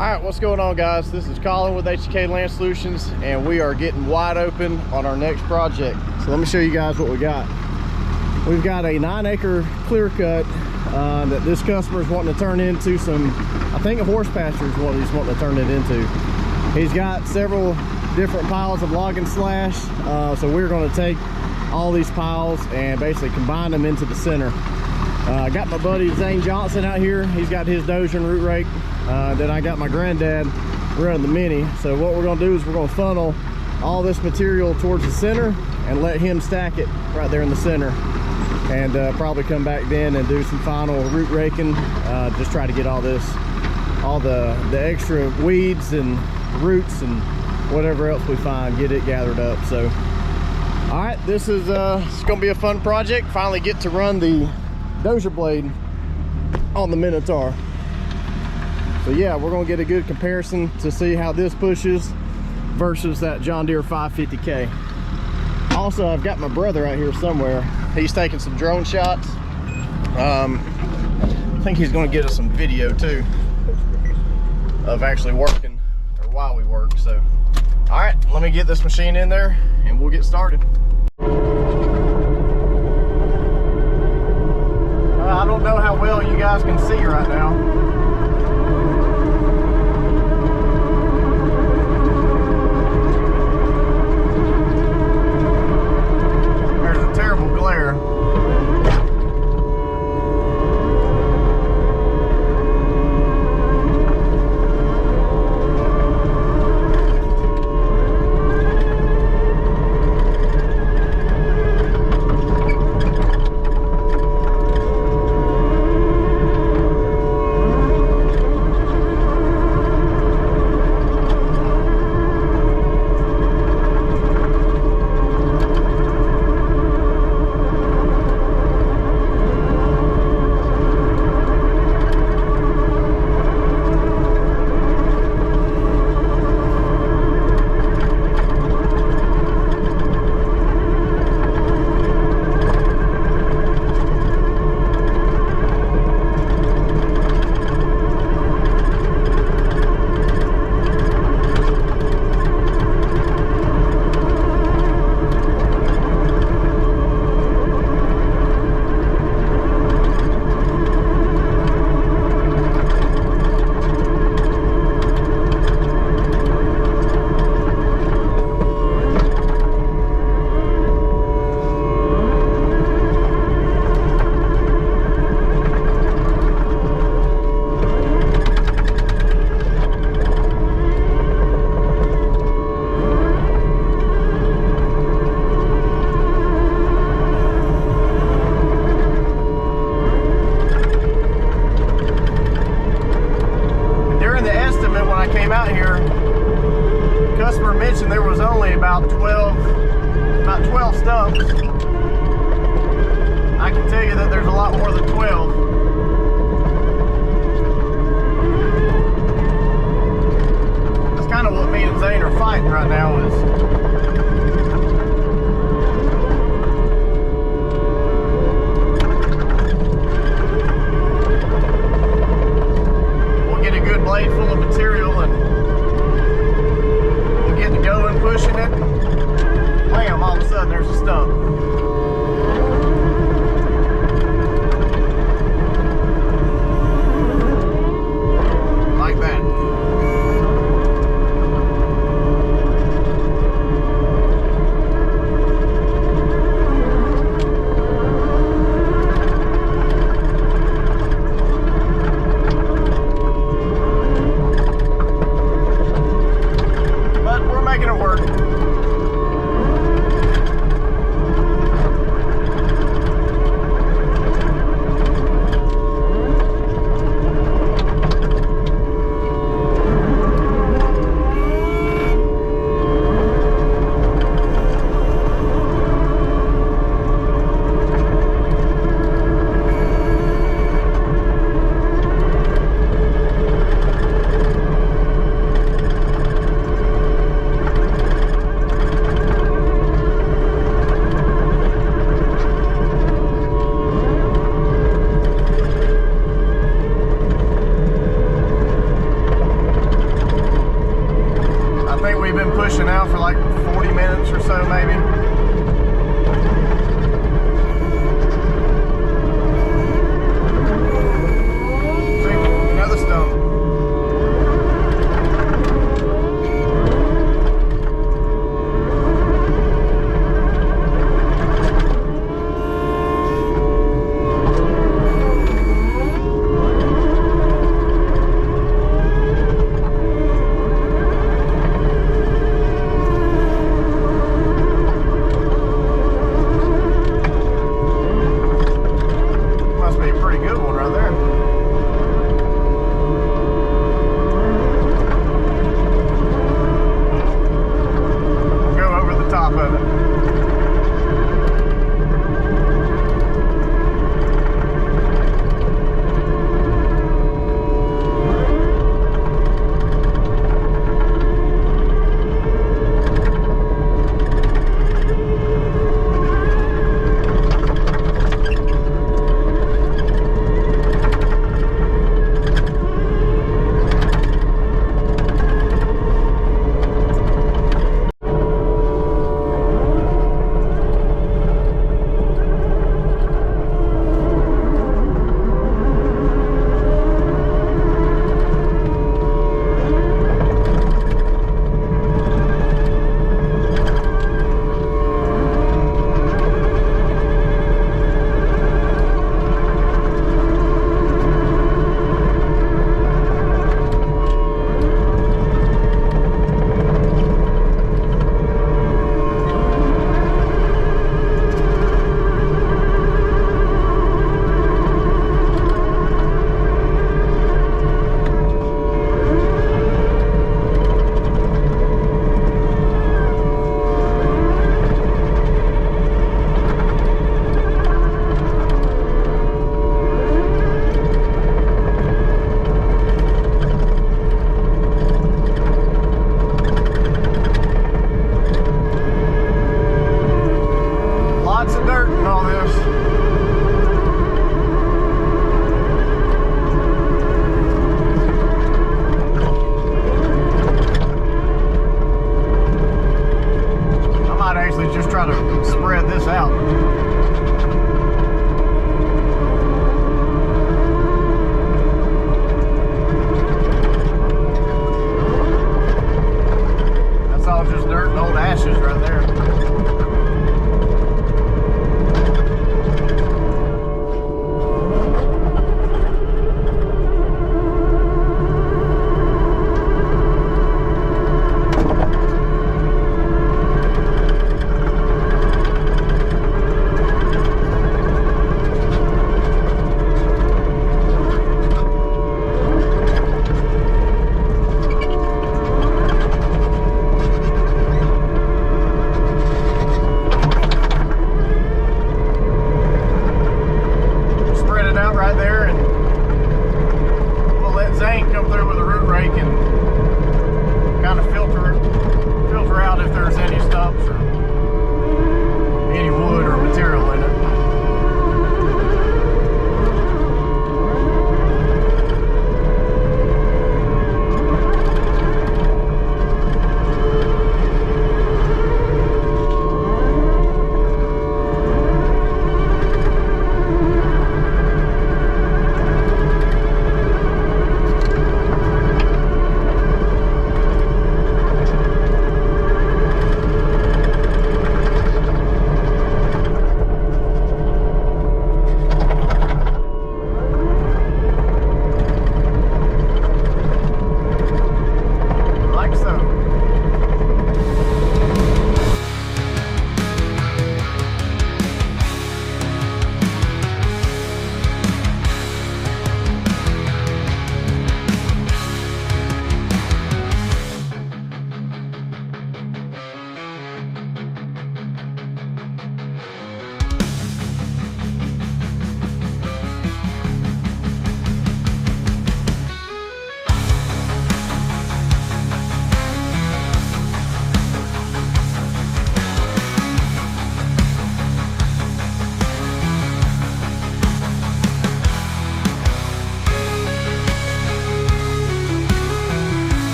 Alright, what's going on, guys? This is Colin with HK Land Solutions, and we are getting wide open on our next project. So let me show you guys what we got. We've got a 9-acre clear cut that this customer is wanting to turn into some, I think a horse pasture is what he's wanting to turn it into. He's got several different piles of log and slash, so we're going to take all these piles and basically combine them into the center. I got my buddy Zane Johnson out here. He's got his Dozer and root rake. Then I got my granddad running the Mini. So what we're going to do is we're going to funnel all this material towards the center and let him stack it right there in the center, and probably come back then and do some final root raking, just try to get all this, all the extra weeds and roots and whatever else we find, get it gathered up. So all right, this is it's gonna be a fun project. Finally get to run the Dozer blade on the Minotaur. So yeah, we're gonna get a good comparison to see how this pushes versus that John Deere 550K. Also, I've got my brother out here somewhere. He's taking some drone shots. I think he's gonna get us some video too of actually working, or while we work. So all right, let me get this machine in there and we'll get started. I don't know how well you guys can see right now. There was only about 12 stumps. I can tell you that there's a lot more than 12. That's kind of what me and Zane are fighting right now is we'll get a good blade full of material and get to go and pushing it, and bam, all of a sudden there's a stump. Like that. Making it work. pushing out for like 40 minutes or so maybe. See, another stump.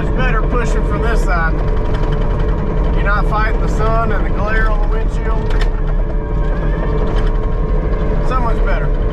much better pushing from this side. You're not fighting the sun and the glare on the windshield. So much better.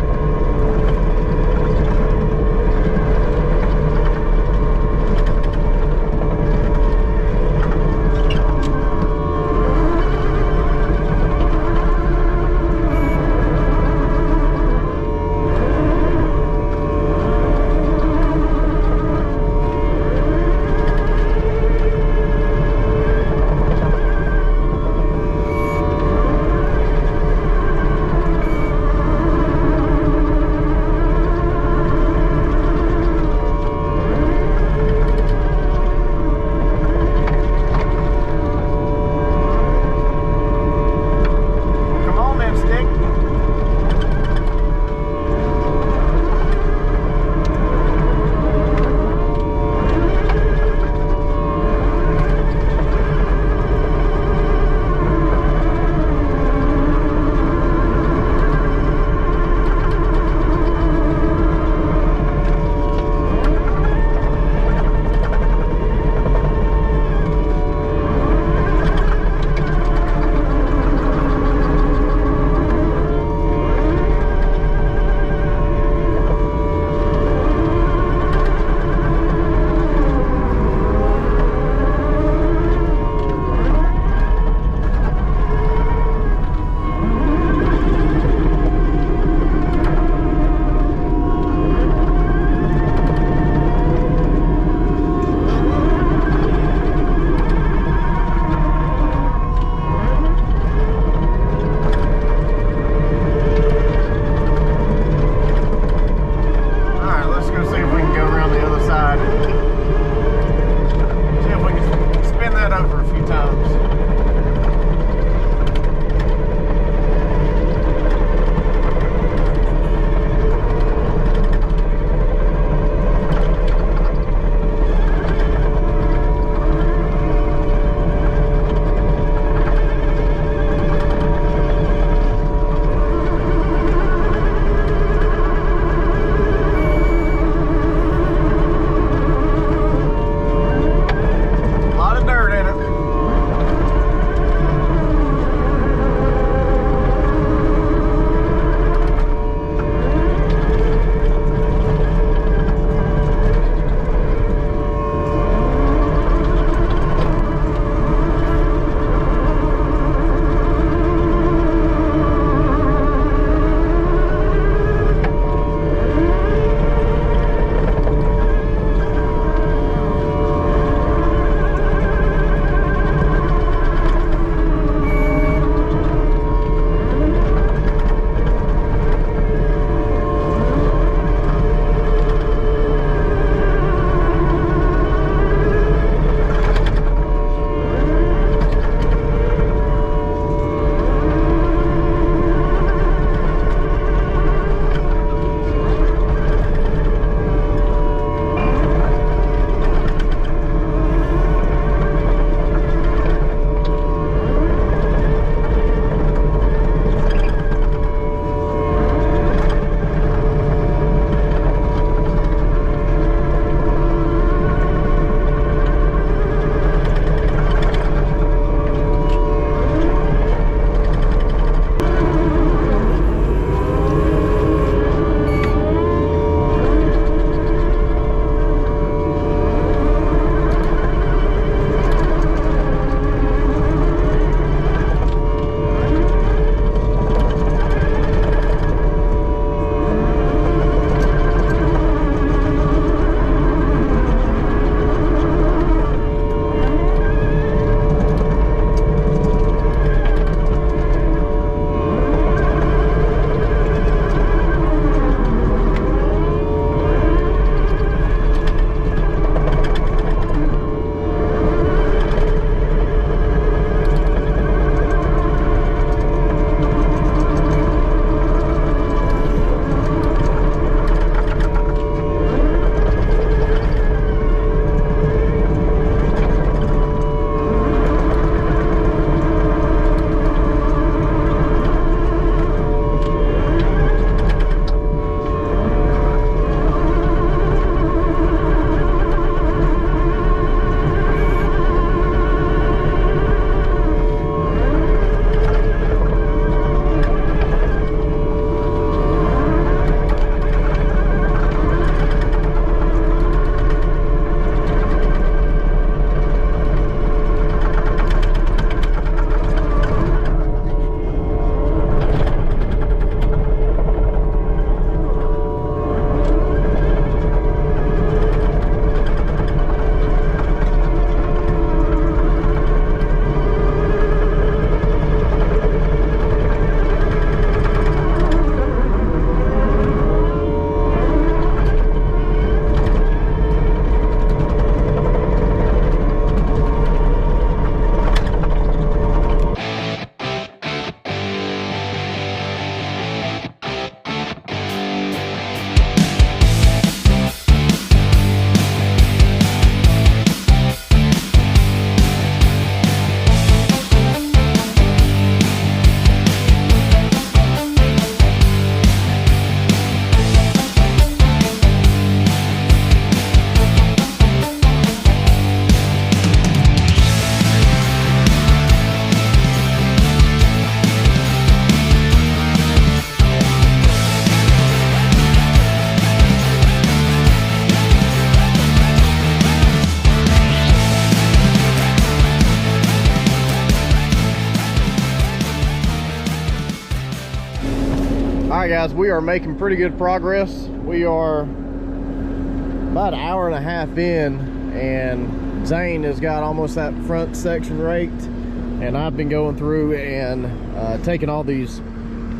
right, guys, we are making pretty good progress. We are about an hour and a half in, and Zane has got almost that front section raked, and I've been going through and taking all these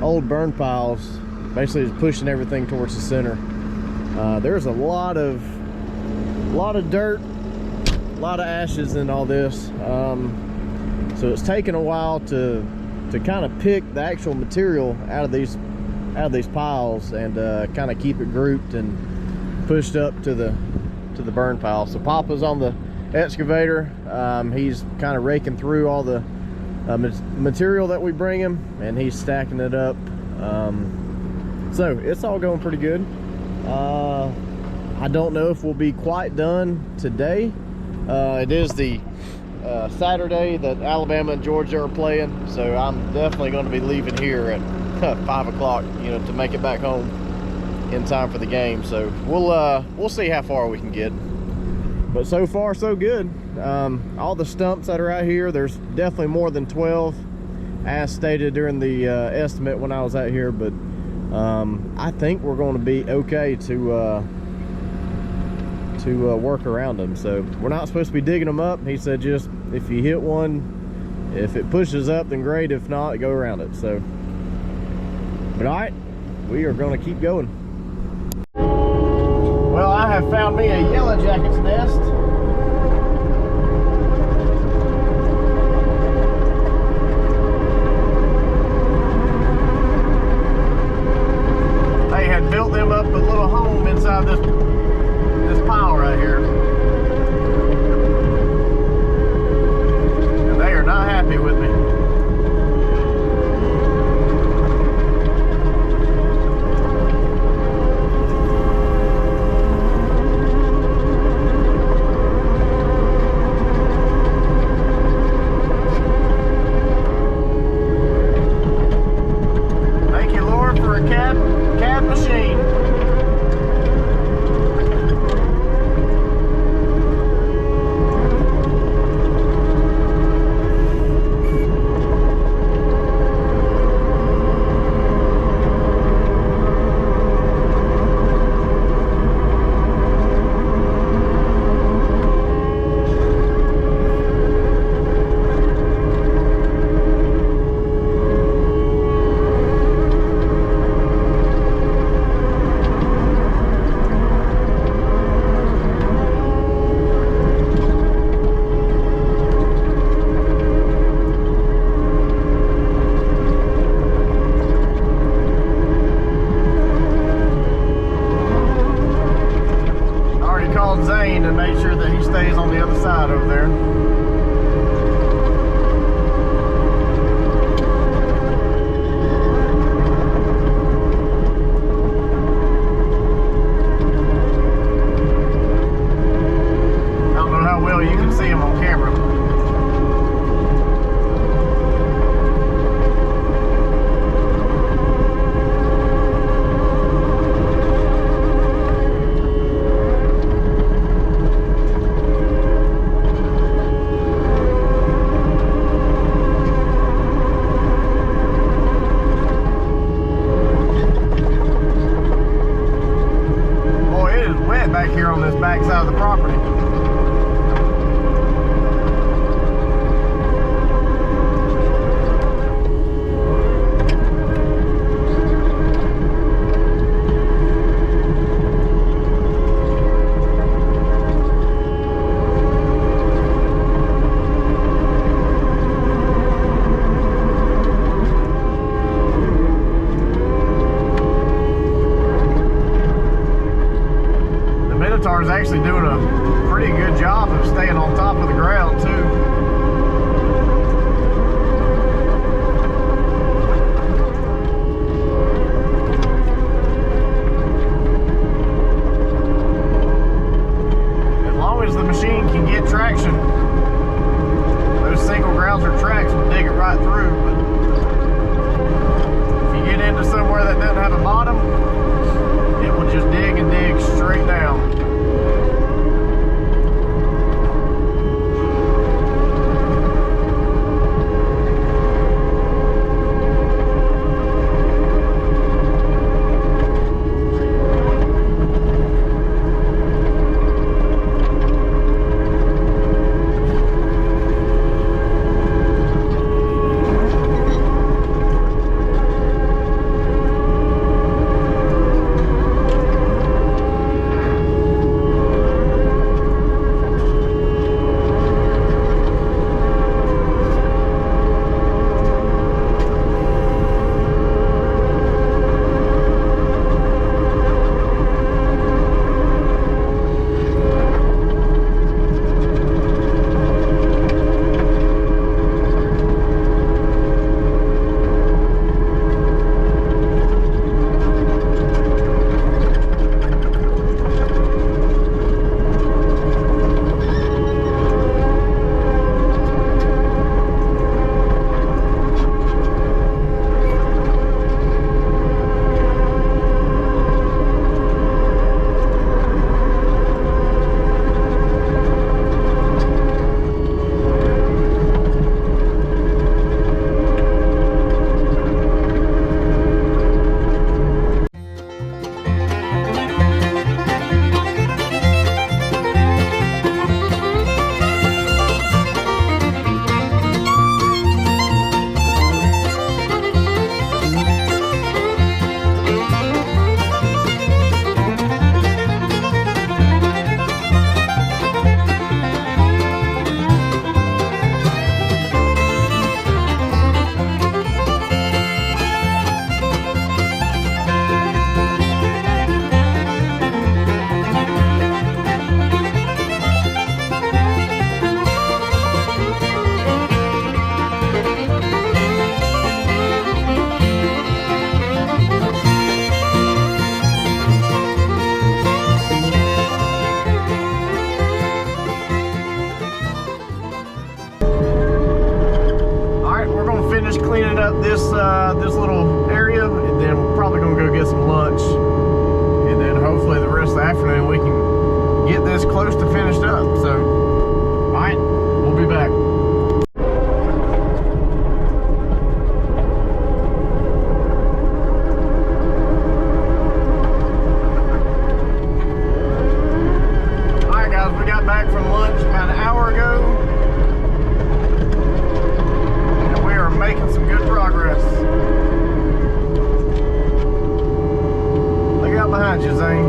old burn piles, basically just pushing everything towards the center. There's a lot of dirt, a lot of ashes in all this, so it's taken a while to kind of pick the actual material out of these piles and kind of keep it grouped and pushed up to the burn pile. So Papa's on the excavator. He's kind of raking through all the material that we bring him, and he's stacking it up. So it's all going pretty good. I don't know if we'll be quite done today. It is the Saturday that Alabama and Georgia are playing, so I'm definitely going to be leaving here at 5 o'clock, you know, to make it back home in time for the game. So we'll see how far we can get, but so far so good. All the stumps that are out here, there's definitely more than 12 as stated during the estimate when I was out here, but I think we're going to be okay to work around them. So we're not supposed to be digging them up. He said just if you hit one, if it pushes up, then great. If not, go around it. So, but all right, we are going to keep going. Well, I have found me a yellow jacket's nest. They had built them up a little home inside this pile right here, and they are not happy with me. Thank you, Lord, for a cab machine. Zane and made sure that he stays on the other side over there. I don't know how well you can see him on camera. Back here on this back side of the property. Is actually doing a pretty good job of staying on top of the ground too. As long as the machine can get traction, those single grouser tracks will dig it right through. But if you get into somewhere that doesn't have a bottom, it will just dig and dig straight down. up this this little area, and then we're probably gonna go get some lunch, and then hopefully the rest of the afternoon we can get this close to finished up. So, all right, we'll be back. All right, guys, we got back from lunch about an hour ago. Making some good progress. Look out behind you, Zane.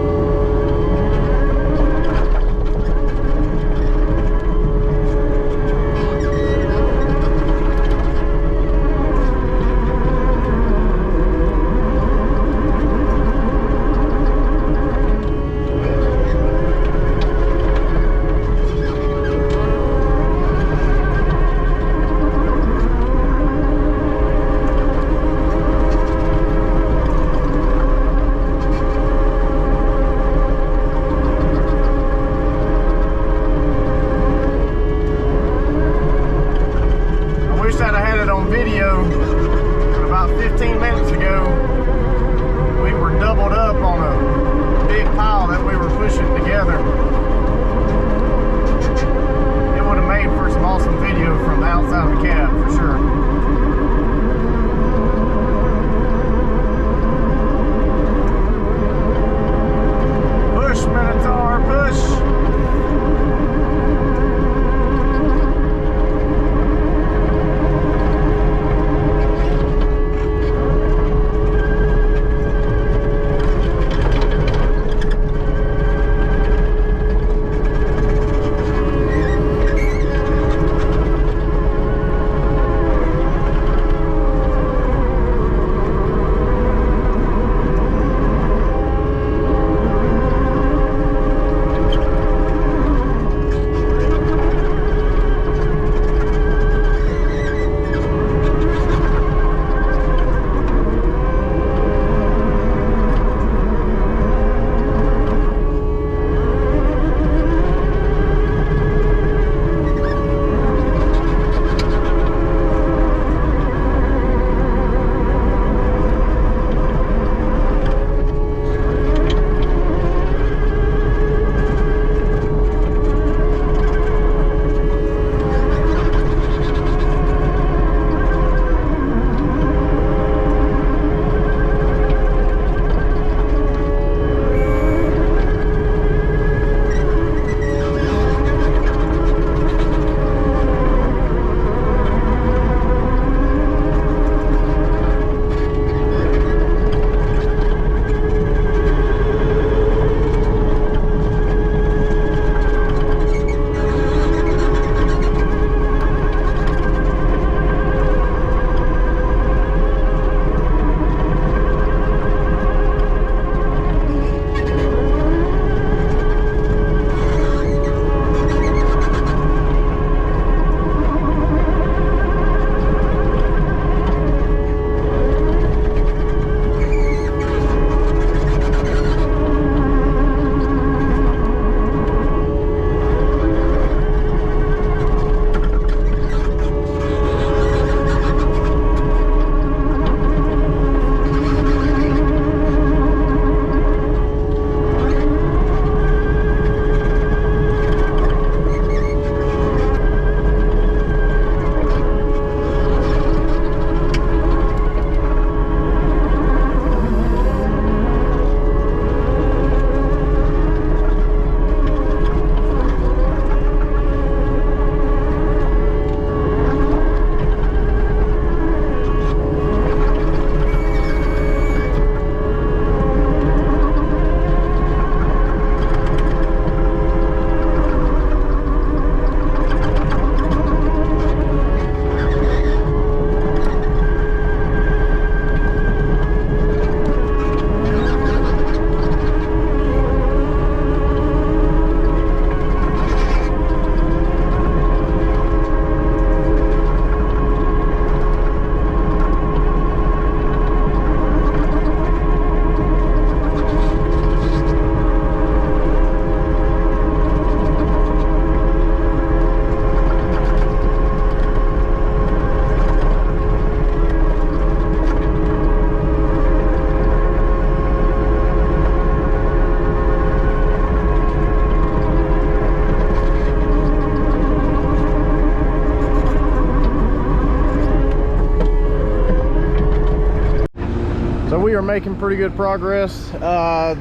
we are making pretty good progress.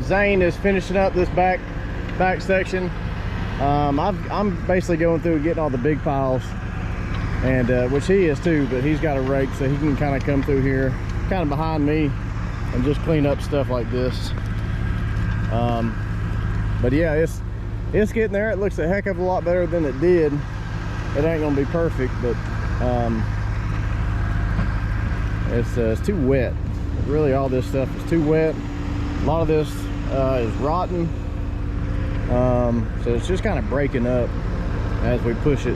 Zane is finishing up this back section. I'm basically going through and getting all the big piles, and which he is too, but he's got a rake so he can kind of come through here kind of behind me and just clean up stuff like this. But yeah, it's getting there. It looks a heck of a lot better than it did. It ain't gonna be perfect, but it's too wet. Really, all this stuff is too wet. A lot of this is rotten, so it's just kind of breaking up as we push it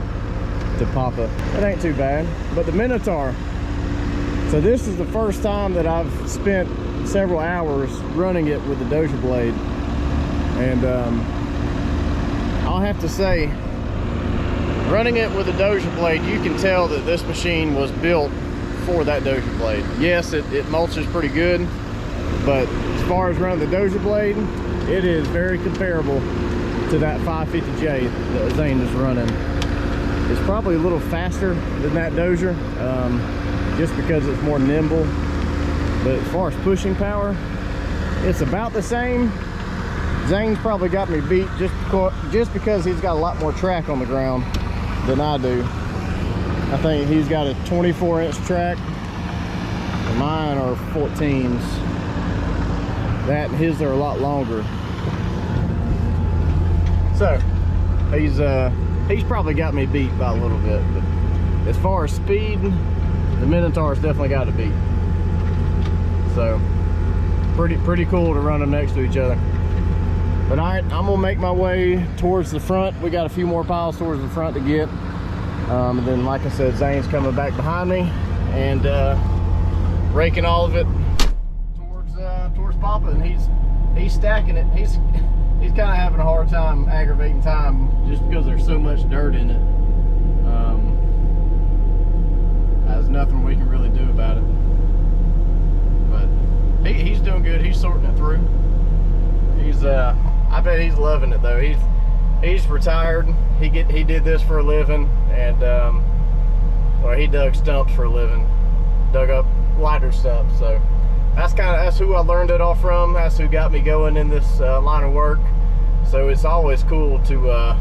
to Papa. It ain't too bad. But the Minotaur, so this is the first time that I've spent several hours running it with the Dozer blade, and I'll have to say, running it with a Dozer blade, you can tell that this machine was built for that Dozer blade. Yes, it mulches pretty good, but as far as running the Dozer blade, it is very comparable to that 550J that Zane is running. It's probably a little faster than that Dozer, just because it's more nimble. But as far as pushing power, it's about the same. Zane's probably got me beat just because he's got a lot more track on the ground than I do. I think he's got a 24-inch track. Mine are 14s. That and his are a lot longer. So he's probably got me beat by a little bit. But as far as speed, the Minotaur's definitely got to beat. So pretty cool to run them next to each other. But all right, I'm gonna make my way towards the front. We got a few more piles towards the front to get. And then, like I said, Zane's coming back behind me and raking all of it towards Papa, and he's stacking it. He's kind of having a hard time, aggravating time, just because there's so much dirt in it. There's nothing we can really do about it. But he's doing good. He's sorting it through. I bet he's loving it though. He's retired. He did this for a living, and well, he dug stumps for a living, dug up lighter stumps. So that's who I learned it all from. That's who got me going in this line of work. So it's always cool to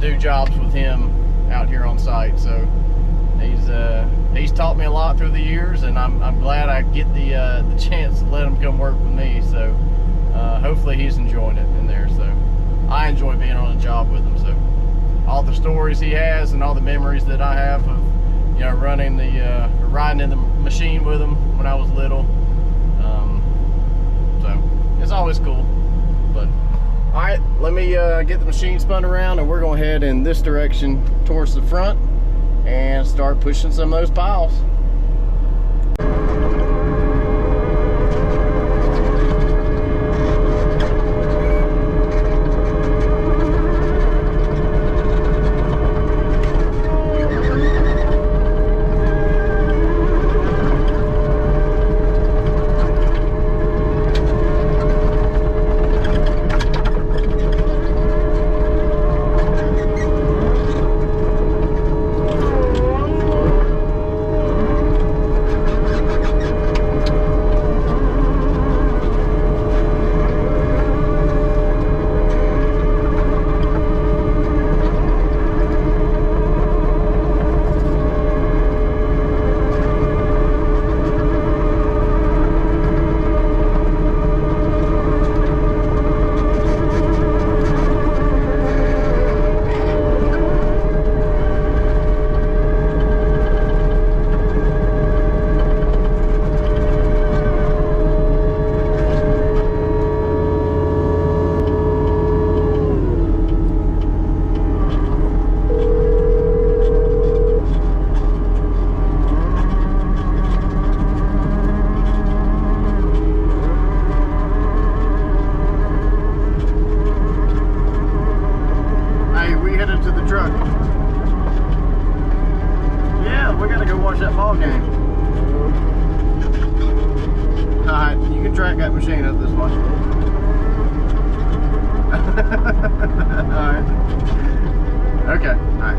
do jobs with him out here on site. So he's taught me a lot through the years, and I'm glad I get the chance to let him come work with me. So hopefully he's enjoying it in there. So I enjoy being on a job with him. So all the stories he has and all the memories that I have of, you know, riding in the machine with him when I was little. So it's always cool. But all right, let me get the machine spun around, and we're going to head in this direction towards the front and start pushing some of those piles. Track that machine up this way. Alright. Okay. Alright.